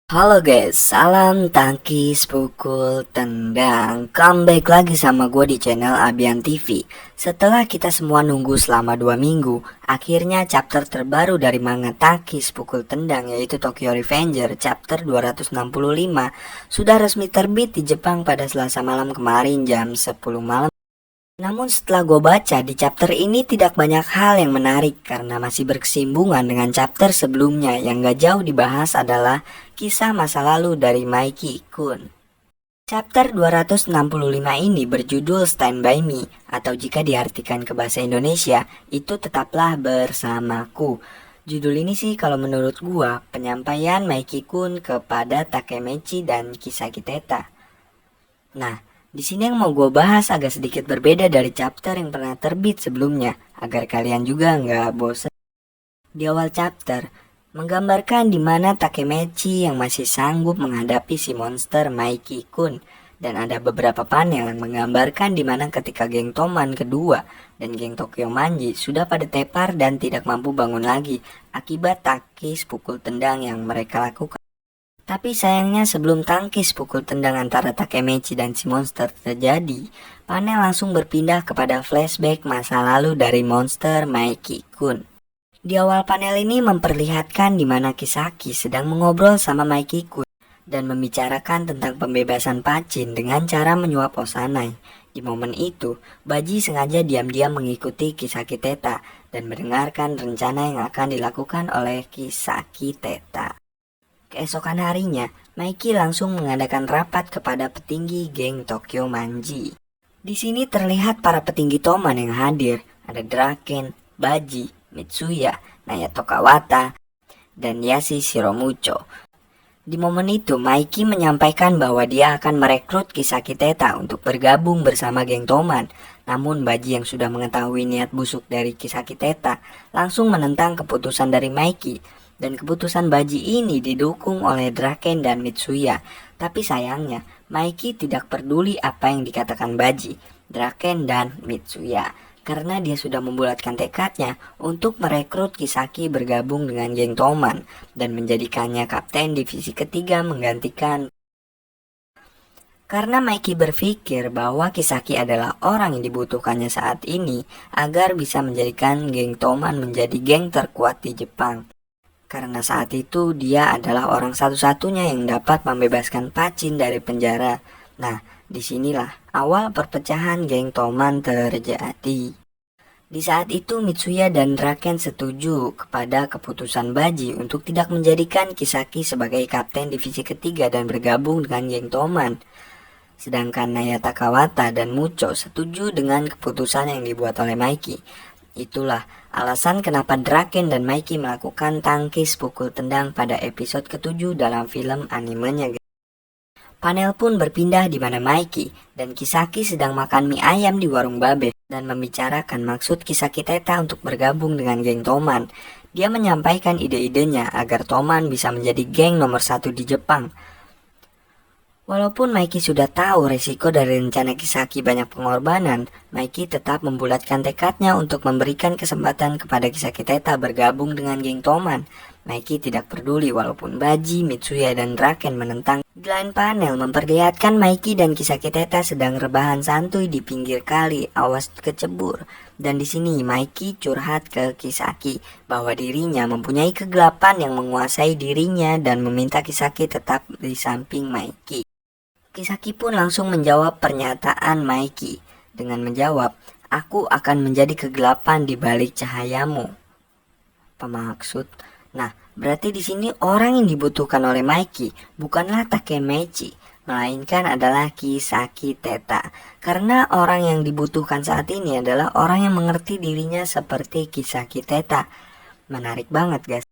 Halo guys, salam tangkis pukul tendang. Comeback lagi sama gue di channel Abian TV. Setelah kita semua nunggu selama 2 minggu, akhirnya chapter terbaru dari manga tangkis pukul tendang yaitu Tokyo Revenger chapter 265 sudah resmi terbit di Jepang pada Selasa malam kemarin jam 10 malam. Namun setelah gue baca di chapter ini tidak banyak hal yang menarik karena masih berkesinambungan dengan chapter sebelumnya. Yang gak jauh dibahas adalah kisah masa lalu dari Mikey Kun. Chapter 265 ini berjudul Stand By Me, atau jika diartikan ke bahasa Indonesia itu tetaplah bersamaku. Judul ini sih kalau menurut gua penyampaian Mikey Kun kepada Takemechi dan Kisaki Teta. Nah, di sini yang mau gue bahas agak sedikit berbeda dari chapter yang pernah terbit sebelumnya, agar kalian juga nggak bosan. Di awal chapter, menggambarkan di mana Takemechi yang masih sanggup menghadapi si monster Mikey Kun, dan ada beberapa panel yang menggambarkan di mana ketika geng Toman kedua dan geng Tokyo Manji sudah pada tepar dan tidak mampu bangun lagi akibat tangkis pukul tendang yang mereka lakukan. Tapi sayangnya sebelum tangkis pukul tendang antara Takemechi dan si monster terjadi, panel langsung berpindah kepada flashback masa lalu dari monster Mikey Kun. Di awal panel ini memperlihatkan di mana Kisaki sedang mengobrol sama Mikey Kun dan membicarakan tentang pembebasan Pachin dengan cara menyuap Osanai. Di momen itu, Baji sengaja diam-diam mengikuti Kisaki Teta dan mendengarkan rencana yang akan dilakukan oleh Kisaki Teta. Keesokan harinya, Mikey langsung mengadakan rapat kepada petinggi geng Tokyo Manji. Di sini terlihat para petinggi Toman yang hadir, ada Draken, Baji, Mitsuya, Nayato Kawata, dan Yashi Shiromucho. Di momen itu, Mikey menyampaikan bahwa dia akan merekrut Kisaki Teta untuk bergabung bersama geng Toman. Namun Baji yang sudah mengetahui niat busuk dari Kisaki Teta langsung menentang keputusan dari Mikey. Dan keputusan Baji ini didukung oleh Draken dan Mitsuya. Tapi sayangnya, Mikey tidak peduli apa yang dikatakan Baji, Draken dan Mitsuya. Karena dia sudah membulatkan tekadnya untuk merekrut Kisaki bergabung dengan geng Toman dan menjadikannya kapten divisi ketiga menggantikan. Karena Mikey berpikir bahwa Kisaki adalah orang yang dibutuhkannya saat ini agar bisa menjadikan geng Toman menjadi geng terkuat di Jepang. Karena saat itu dia adalah orang satu-satunya yang dapat membebaskan Pachin dari penjara. Nah, disinilah awal perpecahan geng Toman terjadi. Di saat itu Mitsuya dan Draken setuju kepada keputusan Baji untuk tidak menjadikan Kisaki sebagai kapten divisi ketiga dan bergabung dengan geng Toman. Sedangkan Nayata Kawata dan Mucho setuju dengan keputusan yang dibuat oleh Mikey. Itulah alasan kenapa Draken dan Mikey melakukan tangkis pukul tendang pada episode ke-7 dalam film animenya. Panel pun berpindah di mana Mikey dan Kisaki sedang makan mie ayam di warung babe dan membicarakan maksud Kisaki Teta untuk bergabung dengan geng Toman. Dia menyampaikan ide-idenya agar Toman bisa menjadi geng nomor 1 di Jepang. Walaupun Mikey sudah tahu resiko dari rencana Kisaki banyak pengorbanan, Mikey tetap membulatkan tekadnya untuk memberikan kesempatan kepada Kisaki Teta bergabung dengan geng Toman. Mikey tidak peduli walaupun Baji, Mitsuya, dan Draken menentang. Di lain panel memperlihatkan Mikey dan Kisaki Teta sedang rebahan santuy di pinggir kali, awas kecebur. Dan di sini Mikey curhat ke Kisaki bahwa dirinya mempunyai kegelapan yang menguasai dirinya dan meminta Kisaki tetap di samping Mikey. Kisaki pun langsung menjawab pernyataan Mikey dengan menjawab, "Aku akan menjadi kegelapan di balik cahayamu." Apa maksud? Nah, berarti di sini orang yang dibutuhkan oleh Mikey bukanlah Takemechi, melainkan adalah Kisaki Teta. Karena orang yang dibutuhkan saat ini adalah orang yang mengerti dirinya seperti Kisaki Teta. Menarik banget, guys.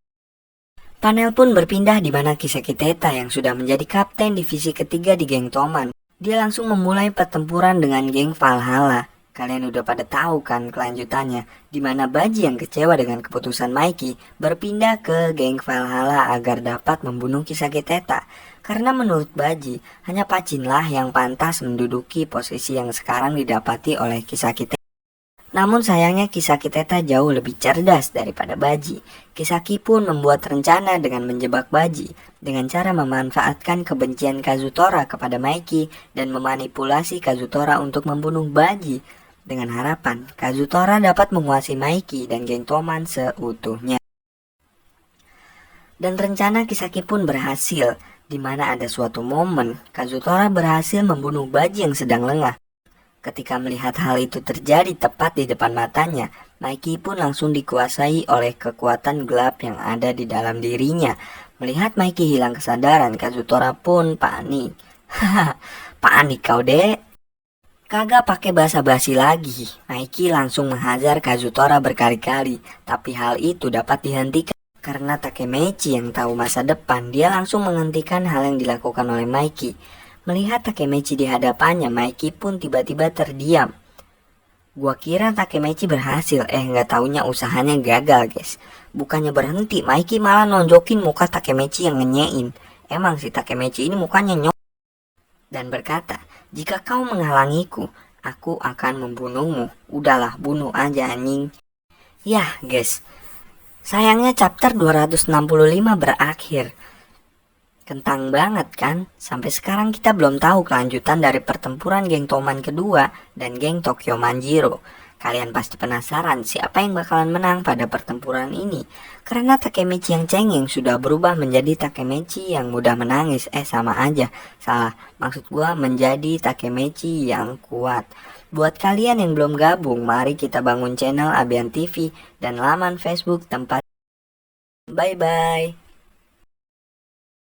Panel pun berpindah di mana Kisaki Teta yang sudah menjadi kapten divisi ketiga di geng Toman. Dia langsung memulai pertempuran dengan geng Valhalla. Kalian udah pada tahu kan kelanjutannya, di mana Baji yang kecewa dengan keputusan Mikey berpindah ke geng Valhalla agar dapat membunuh Kisaki Teta. Karena menurut Baji, hanya Pachin lah yang pantas menduduki posisi yang sekarang didapati oleh Kisaki Teta. Namun sayangnya Kisaki Teta jauh lebih cerdas daripada Baji. Kisaki pun membuat rencana dengan menjebak Baji dengan cara memanfaatkan kebencian Kazutora kepada Maiki dan memanipulasi Kazutora untuk membunuh Baji dengan harapan Kazutora dapat menguasai Maiki dan geng Toman seutuhnya. Dan rencana Kisaki pun berhasil, di mana ada suatu momen Kazutora berhasil membunuh Baji yang sedang lengah. Ketika melihat hal itu terjadi tepat di depan matanya, Maiki pun langsung dikuasai oleh kekuatan gelap yang ada di dalam dirinya. Melihat Maiki hilang kesadaran, Kazutora pun panik. Haha, panik kau dek. Kagak pakai basa-basi lagi, Maiki langsung menghajar Kazutora berkali-kali. Tapi hal itu dapat dihentikan karena Takemechi yang tahu masa depan. Dia langsung menghentikan hal yang dilakukan oleh Maiki. Melihat Takemechi di hadapannya, Maiki pun tiba-tiba terdiam. Gua kira Takemechi berhasil, nggak taunya usahanya gagal guys. Bukannya berhenti, Maiki malah nonjokin muka Takemechi yang ngenyein. Emang si Takemechi ini mukanya nyok. Dan berkata, jika kau menghalangiku, aku akan membunuhmu. Udahlah, bunuh aja anjing. Yah guys, sayangnya chapter 265 berakhir. Kentang banget kan? Sampai sekarang kita belum tahu kelanjutan dari pertempuran geng Toman kedua dan geng Tokyo Manjiro. Kalian pasti penasaran siapa yang bakalan menang pada pertempuran ini. Karena Takemechi yang cengeng sudah berubah menjadi Takemechi yang mudah menangis. Sama aja, salah. Maksud gua menjadi Takemechi yang kuat. Buat kalian yang belum gabung, mari kita bangun channel Abian TV dan laman Facebook tempat. Bye bye.